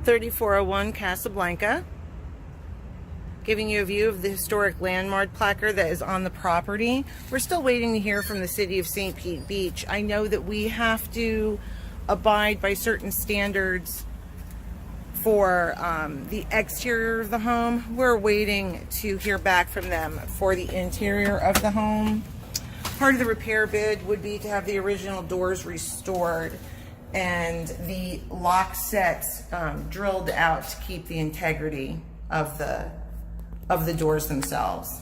3401 Casablanca, giving you a view of the historic landmark placard that is on the property. We're still waiting to hear from the city of St. Pete Beach. I know that we have to abide by certain standards for the exterior of the home. We're waiting to hear back from them for the interior of the home. Part of the repair bid would be to have the original doors restored and the lock sets drilled out to keep the integrity of the doors themselves.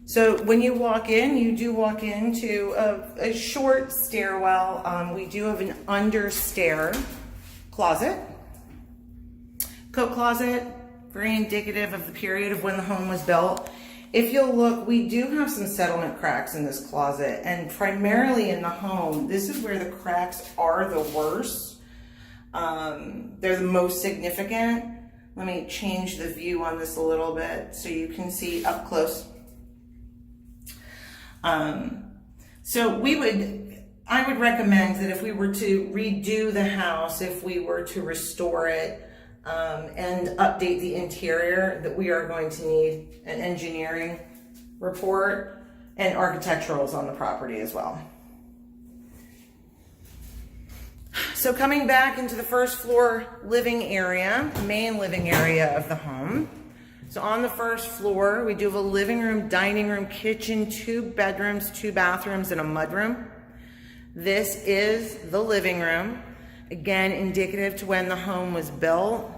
So when you walk in, you do walk into a short stairwell. We do have an under-stair closet, coat closet, very indicative of the period of when the home was built. If you'll look, we do have some settlement cracks in this closet, and primarily in the home, this is where the cracks are the worst. They're the most significant. Let me change the view on this a little bit so you can see up close. So I would recommend that if we were to redo the house, if we were to restore it, and update the interior, that we are going to need an engineering report and architecturals on the property as well. So coming back into the first floor living area, main living area of the home. So on the first floor, we do have a living room, dining room, kitchen, 2 bedrooms, 2 bathrooms, and a mudroom. This is the living room. Again, indicative to when the home was built.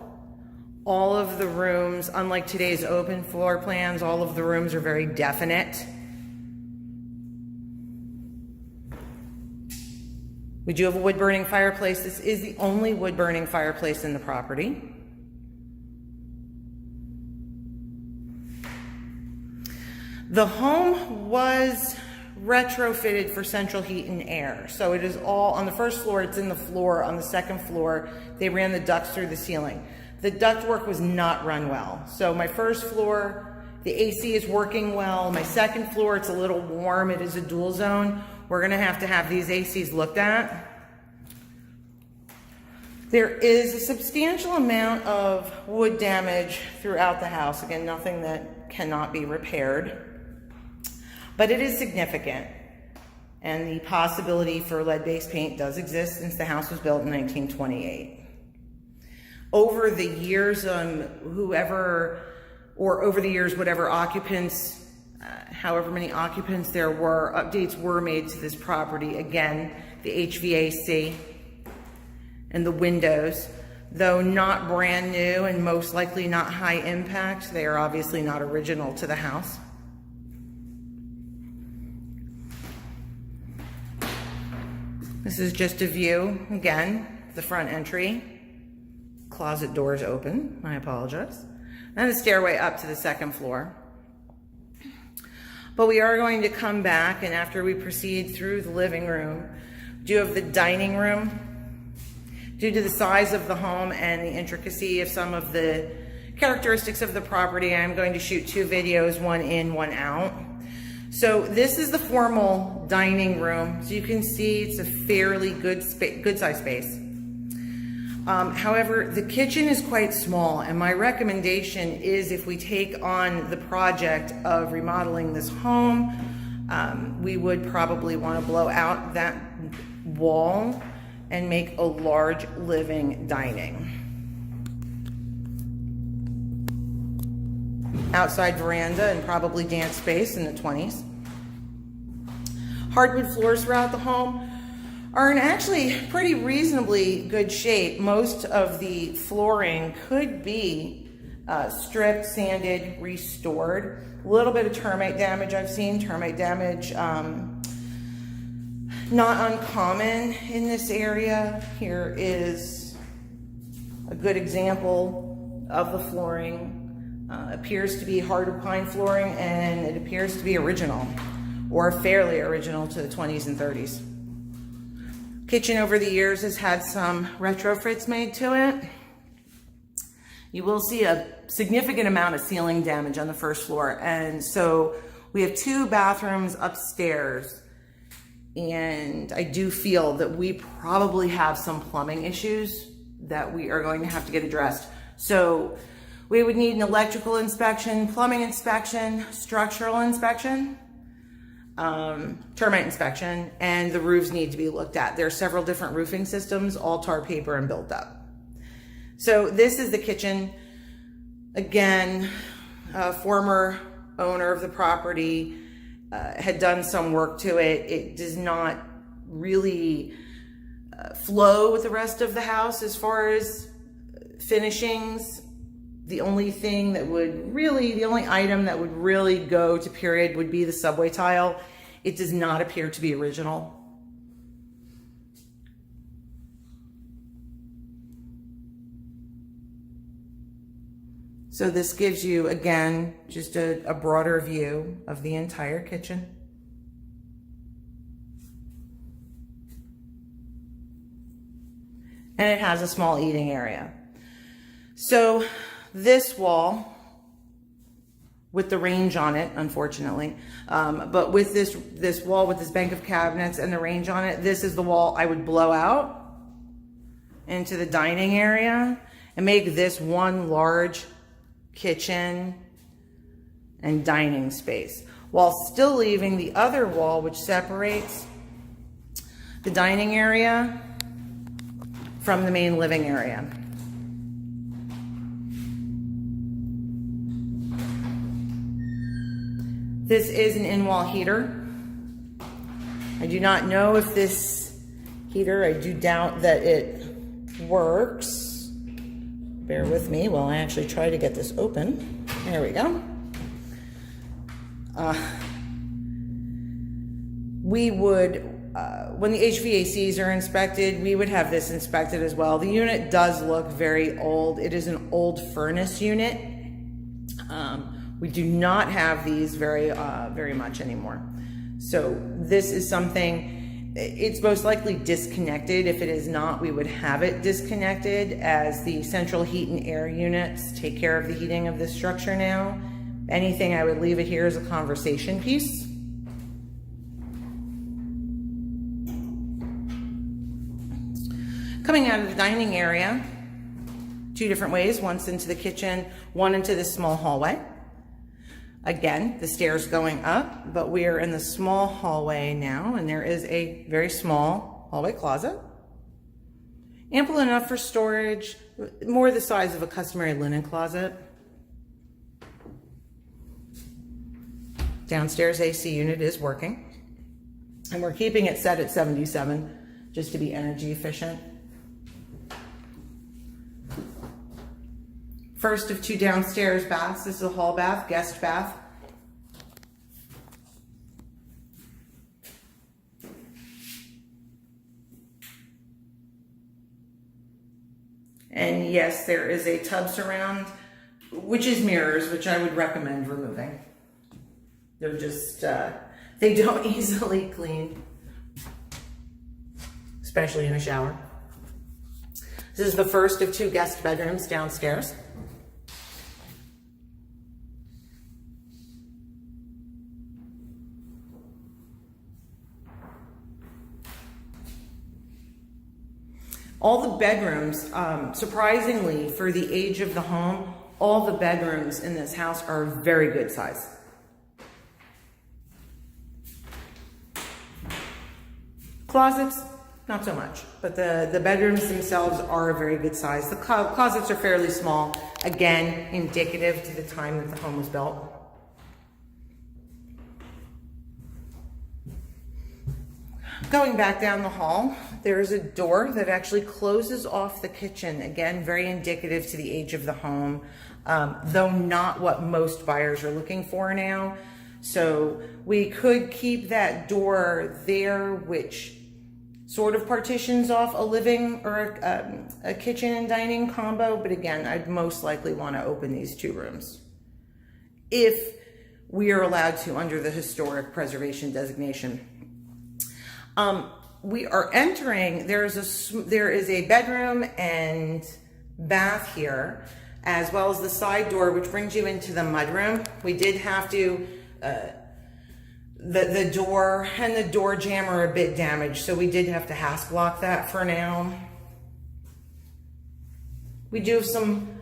All of the rooms, unlike today's open floor plans, all of the rooms are very definite. We do have a wood-burning fireplace. This is the only wood-burning fireplace in the property. The home was retrofitted for central heat and air. So it is all, on the first floor, it's in the floor. On the second floor, they ran the ducts through the ceiling. The ductwork was not run well. So my first floor, the AC is working well. My second floor, it's a little warm. It is a dual zone. We're gonna have to have these ACs looked at. There is a substantial amount of wood damage throughout the house. Again, nothing that cannot be repaired. But it is significant, and the possibility for lead-based paint does exist since the house was built in 1928. Over the years, whatever occupants, however many occupants there were, updates were made to this property. Again, the HVAC and the windows, though not brand new and most likely not high impact, they are obviously not original to the house. This is just a view, again, the front entry. Closet doors open, I apologize. And the stairway up to the second floor. But we are going to come back, and after we proceed through the living room, do have the dining room. Due to the size of the home and the intricacy of some of the characteristics of the property, I'm going to shoot 2 videos, one in, one out. So this is the formal dining room. So you can see it's a fairly good size space. However, the kitchen is quite small, and my recommendation is if we take on the project of remodeling this home, we would probably want to blow out that wall and make a large living dining. Outside veranda and probably dance space in the 20s. Hardwood floors throughout the home are in actually pretty reasonably good shape. Most of the flooring could be stripped, sanded, restored. A little bit of termite damage I've seen. Termite damage, not uncommon in this area. Here is a good example of the flooring. Appears to be hardwood pine flooring, and it appears to be original, or fairly original to the 20s and 30s. Kitchen over the years has had some retrofits made to it. You will see a significant amount of ceiling damage on the first floor, and so we have 2 bathrooms upstairs. And I do feel that we probably have some plumbing issues that we are going to have to get addressed. So we would need an electrical inspection, plumbing inspection, structural inspection, termite inspection, and the roofs need to be looked at. There are several different roofing systems, all tar paper and built up. So this is the kitchen. Again, a former owner of the property had done some work to it. It does not really flow with the rest of the house as far as finishings. The only thing that would really, the only item that would really go to period would be the subway tile. It does not appear to be original. So this gives you, again, just a broader view of the entire kitchen. And it has a small eating area. So this wall, with the range on it, unfortunately, but with this wall with this bank of cabinets and the range on it, this is the wall I would blow out into the dining area and make this one large kitchen and dining space, while still leaving the other wall which separates the dining area from the main living area. This is an in-wall heater. I do not know if this heater, I do doubt that it works. Bear with me while I actually try to get this open. There we go. We would, when the HVACs are inspected, we would have this inspected as well. The unit does look very old. It is an old furnace unit. We do not have these very much anymore. So this is something, it's most likely disconnected. If it is not, we would have it disconnected, as the central heat and air units take care of the heating of this structure now. Anything, I would leave it here as a conversation piece. Coming out of the dining area, two different ways, once into the kitchen, one into this small hallway. Again, the stairs going up, but we are in the small hallway now, and there is a very small hallway closet. Ample enough for storage, more the size of a customary linen closet. Downstairs AC unit is working, and we're keeping it set at 77 just to be energy efficient. First of two downstairs baths. This is a hall bath, guest bath. And yes, there is a tub surround, which is mirrors, which I would recommend removing. They're just, they don't easily clean, especially in a shower. This is the first of two guest bedrooms downstairs. All the bedrooms, surprisingly, for the age of the home, all the bedrooms in this house are very good size. Closets, not so much, but the bedrooms themselves are a very good size. The closets are fairly small, again, indicative to the time that the home was built. Going back down the hall, there is a door that actually closes off the kitchen. Again, very indicative to the age of the home, though not what most buyers are looking for now. So we could keep that door there, which sort of partitions off a living or a kitchen and dining combo. But again, I'd most likely want to open these two rooms if we are allowed to under the historic preservation designation. We are entering, there is a bedroom and bath here, as well as the side door, which brings you into the mudroom. We did have to The door and the door jamb are a bit damaged, so we did have to hasp block that for now. We do have some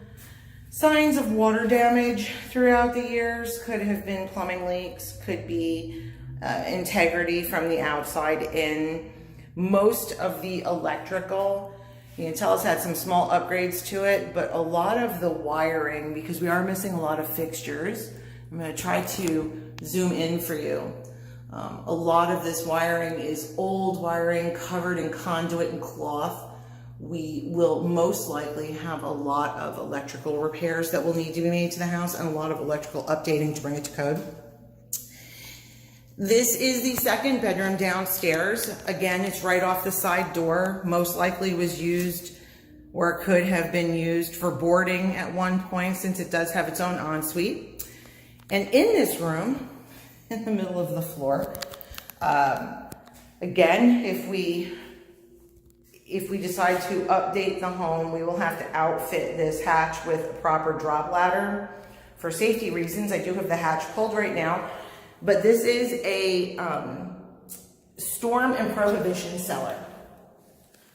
signs of water damage throughout the years. Could have been plumbing leaks, could be integrity from the outside in. Most of the electrical, you can tell, it's had some small upgrades to it, but a lot of the wiring, because we are missing a lot of fixtures. I'm going to try to zoom in for you. A lot of this wiring is old wiring covered in conduit and cloth. We will most likely have a lot of electrical repairs that will need to be made to the house and a lot of electrical updating to bring it to code. This is the second bedroom downstairs. Again, it's right off the side door. Most likely was used, or could have been used, for boarding at one point, since it does have its own ensuite. And in this room, in the middle of the floor, again, if we decide to update the home, we will have to outfit this hatch with a proper drop ladder. For safety reasons, I do have the hatch pulled right now, but this is a storm and prohibition cellar.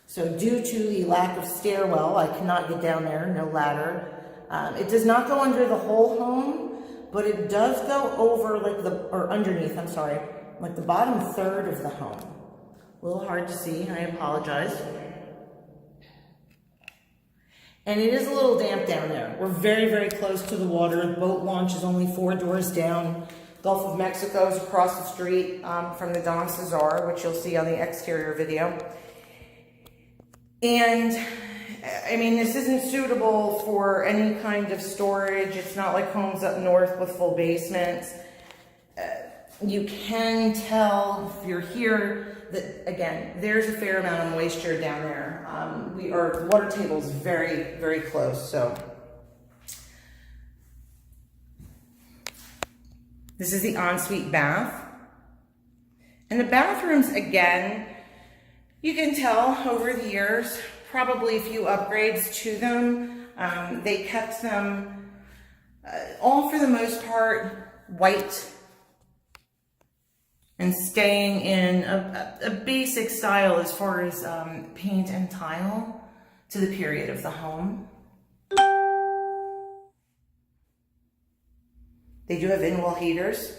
So due to the lack of stairwell, I cannot get down there, no ladder. It does not go under the whole home, but it does go over underneath, like the bottom third of the home. A little hard to see, I apologize. And it is a little damp down there. We're very, very close to the water. The boat launch is only 4 doors down. Gulf of Mexico is across the street from the Don Cesar, which you'll see on the exterior video. And I mean, this isn't suitable for any kind of storage. It's not like homes up north with full basements. You can tell if you're here that, again, there's a fair amount of moisture down there. Our water table is very, very close. So this is the ensuite bath. And the bathrooms, again, you can tell over the years, probably a few upgrades to them. They kept them all, for the most part, white and staying in a basic style as far as paint and tile to the period of the home. They do have in-wall heaters.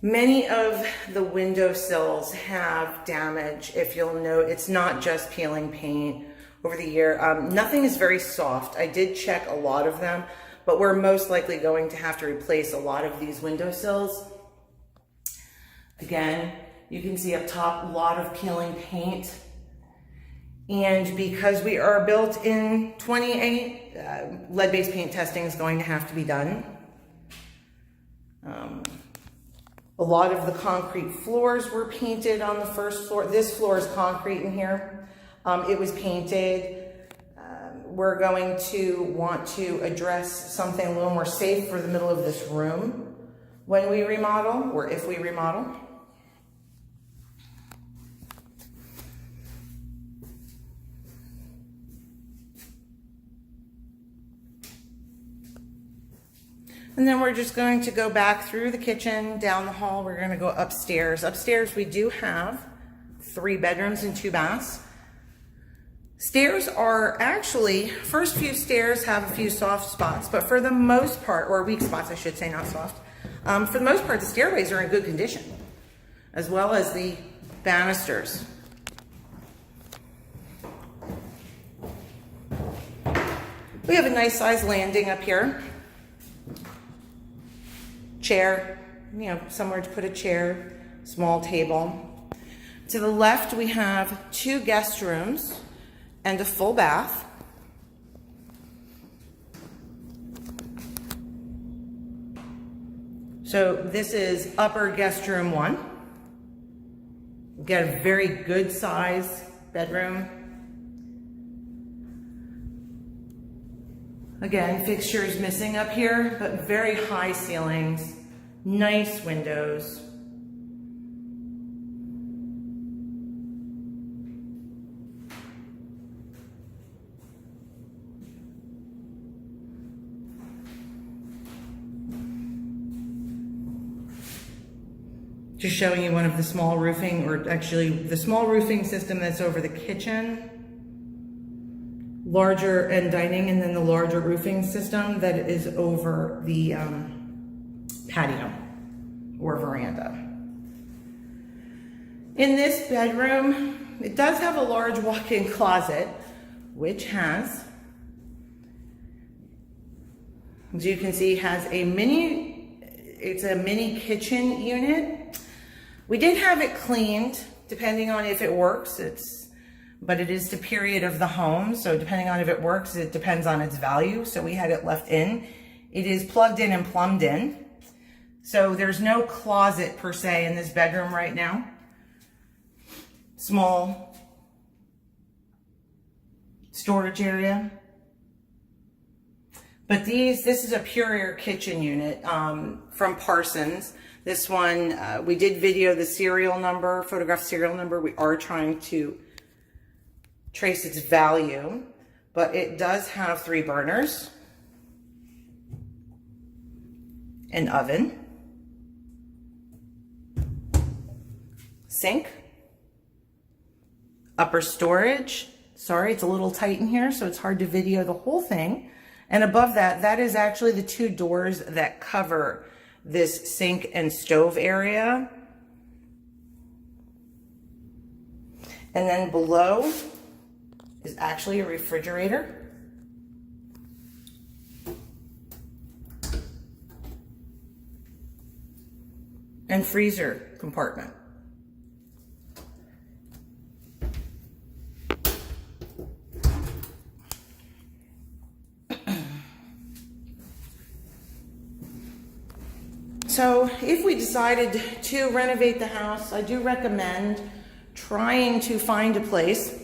Many of the windowsills have damage. If you'll note, it's not just peeling paint over the year. Nothing is very soft. I did check a lot of them, but we're most likely going to have to replace a lot of these windowsills. Again, you can see up top a lot of peeling paint. And because we are built in 28, lead-based paint testing is going to have to be done. A lot of the concrete floors were painted on the first floor. This floor is concrete in here. It was painted. We're going to want to address something a little more safe for the middle of this room when we remodel, or if we remodel. And then we're just going to go back through the kitchen, down the hall. We're going to go upstairs. Upstairs, we do have 3 bedrooms and 2 baths. Stairs are actually, first few stairs have a few soft spots, but for the most part, or weak spots, I should say, not soft. For the most part, the stairways are in good condition, as well as the banisters. We have a nice size landing up here. Chair, somewhere to put a chair, small table. To the left, we have 2 guest rooms and a full bath. So this is upper guest room 1. We get a very good size bedroom. Again, fixtures missing up here, but very high ceilings, nice windows. Just showing you one of the small roofing, or actually the small roofing system that's over the kitchen, larger and dining, and then the larger roofing system that is over the patio or veranda. In this bedroom, it does have a large walk-in closet, which has, as you can see, has a it's a mini kitchen unit. We did have it cleaned, depending on if it works. But it is the period of the home, so depending on if it works, it depends on its value. So we had it left in. It is plugged in and plumbed in. So there's no closet per se in this bedroom right now. Small storage area. But this is a pure air kitchen unit from Parsons. This one, we did video the serial number, photograph serial number. We are trying to trace its value, but it does have 3 burners, an oven, sink, upper storage. Sorry, it's a little tight in here, so it's hard to video the whole thing. And above that, that is actually the 2 doors that cover this sink and stove area. And then below is actually a refrigerator. And freezer compartment. So if we decided to renovate the house, I do recommend trying to find a place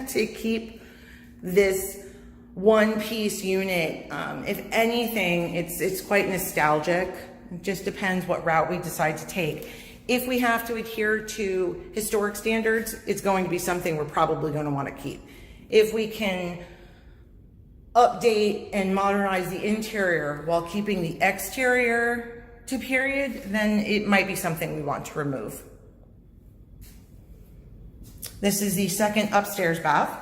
to keep this one-piece unit. If anything, it's quite nostalgic. It just depends what route we decide to take. If we have to adhere to historic standards, it's going to be something we're probably going to want to keep. If we can update and modernize the interior while keeping the exterior to period, then it might be something we want to remove. This is the second upstairs bath.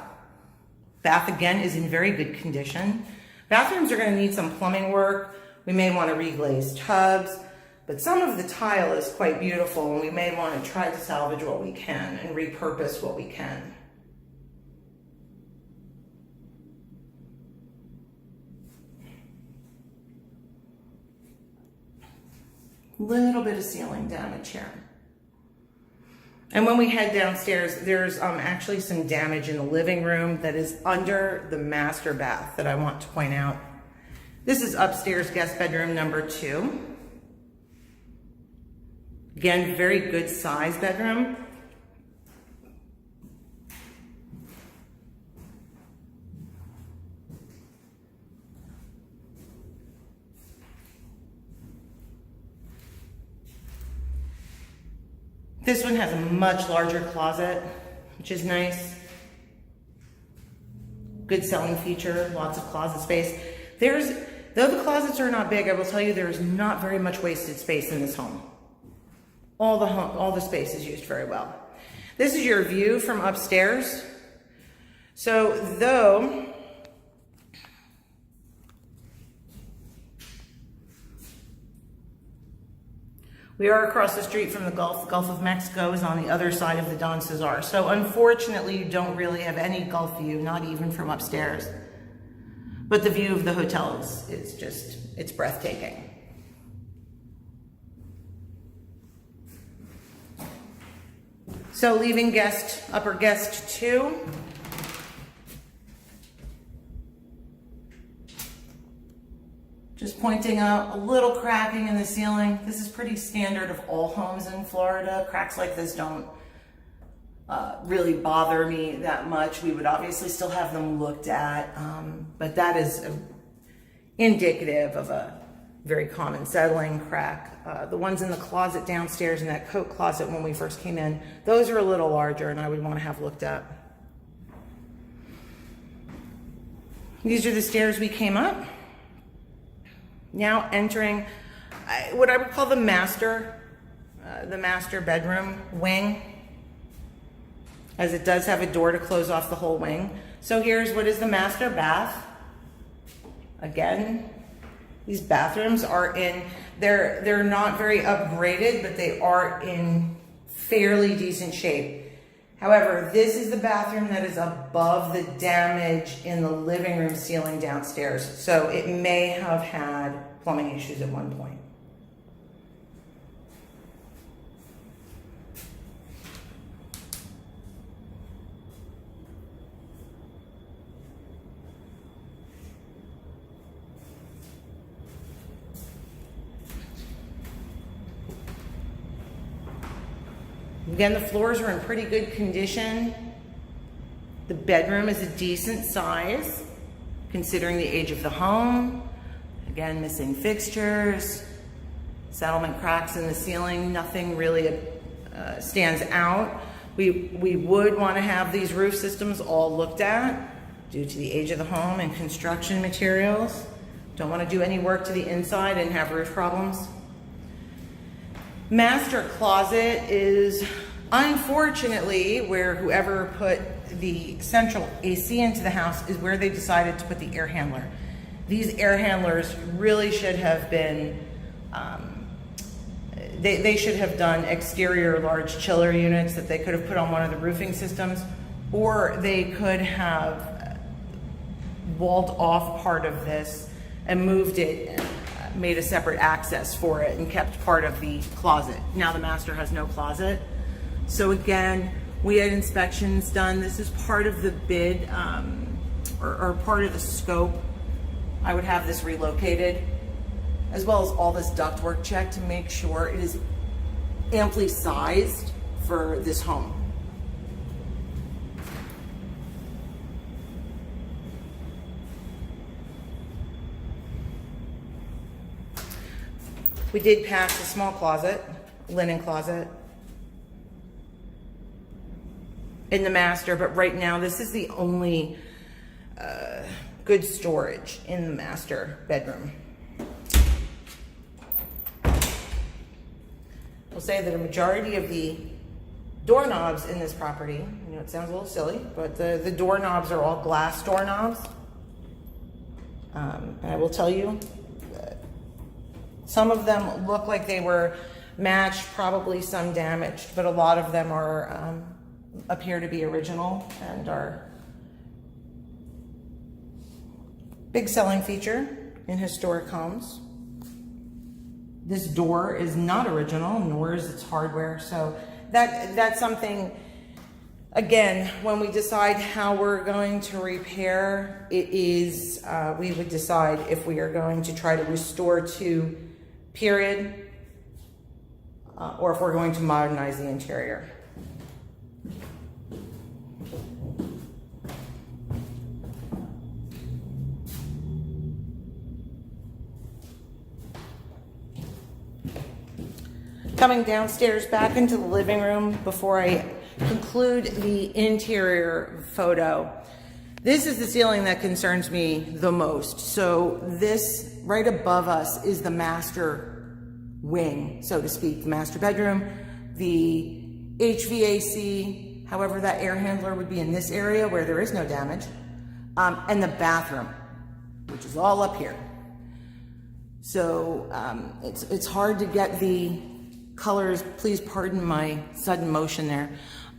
Bath again is in very good condition. Bathrooms are going to need some plumbing work. We may want to reglaze tubs, but some of the tile is quite beautiful, and we may want to try to salvage what we can and repurpose what we can. Little bit of ceiling damage here. And when we head downstairs, there's actually some damage in the living room that is under the master bath that I want to point out. This is upstairs guest bedroom number 2. Again, very good size bedroom. This one has a much larger closet, which is nice. Good selling feature, lots of closet space. Though the closets are not big, I will tell you there is not very much wasted space in this home. All the space is used very well. This is your view from upstairs. So though we are across the street from the Gulf of Mexico is on the other side of the Don Cesar. So unfortunately, you don't really have any Gulf view, not even from upstairs. But the view of the hotel is just, it's breathtaking. So leaving upper guest 2. Just pointing out a little cracking in the ceiling. This is pretty standard of all homes in Florida. Cracks like this don't really bother me that much. We would obviously still have them looked at, but that is indicative of a very common settling crack. The ones in the closet downstairs in that coat closet when we first came in, those are a little larger and I would want to have looked at. These are the stairs we came up. Now entering what I would call the master the master bedroom wing, as it does have a door to close off the whole wing. So here's what is the master bath. Again, these bathrooms are in, they're not very upgraded, but they are in fairly decent shape. However, this is the bathroom that is above the damage in the living room ceiling downstairs. So it may have had plumbing issues at one point. Again, the floors are in pretty good condition. The bedroom is a decent size, considering the age of the home. Again, missing fixtures, settlement cracks in the ceiling, nothing really stands out. We would want to have these roof systems all looked at due to the age of the home and construction materials. Don't want to do any work to the inside and have roof problems. Master closet is unfortunately where whoever put the central AC into the house is where they decided to put the air handler. These air handlers really should have been, they should have done exterior large chiller units that they could have put on one of the roofing systems, or they could have walled off part of this and moved it, made a separate access for it and kept part of the closet. Now the master has no closet. So again, we had inspections done. This is part of the bid or part of the scope. I would have this relocated, as well as all this ductwork checked to make sure it is amply sized for this home. We did pass a small closet, linen closet, in the master, but right now this is the only good storage in the master bedroom. We'll say that a majority of the doorknobs in this property, I know it sounds a little silly, but the doorknobs are all glass doorknobs. And I will tell you, some of them look like they were matched, probably some damaged, but a lot of them are appear to be original and are big selling feature in historic homes. This door is not original, nor is its hardware, so that's something. Again, when we decide how we're going to repair, it is we would decide if we are going to try to restore to period or if we're going to modernize the interior. Coming downstairs back into the living room before I conclude the interior photo. This is the ceiling that concerns me the most. So this right above us is the master wing, so to speak, the master bedroom, the HVAC, however that air handler would be in this area where there is no damage, and the bathroom, which is all up here. So it's hard to get the colors, please pardon my sudden motion there,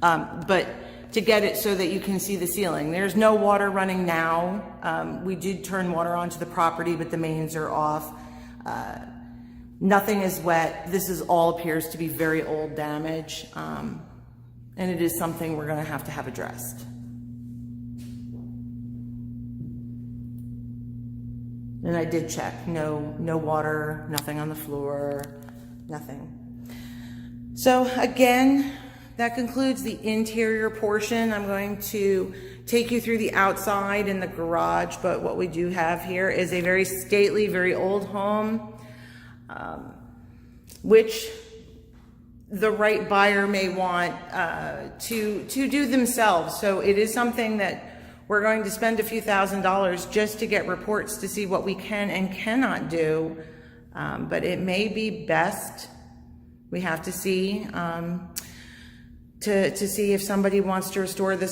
but to get it so that you can see the ceiling. There's no water running now. We did turn water onto the property, but the mains are off. Nothing is wet. This is all appears to be very old damage, and it is something we're gonna have to have addressed. And I did check, no water, nothing on the floor, nothing. So again, that concludes the interior portion. I'm going to take you through the outside and the garage, but what we do have here is a very stately, very old home, which the right buyer may want to do themselves. So it is something that we're going to spend a few $1,000s just to get reports to see what we can and cannot do, but it may be best We have to see, to see if somebody wants to restore this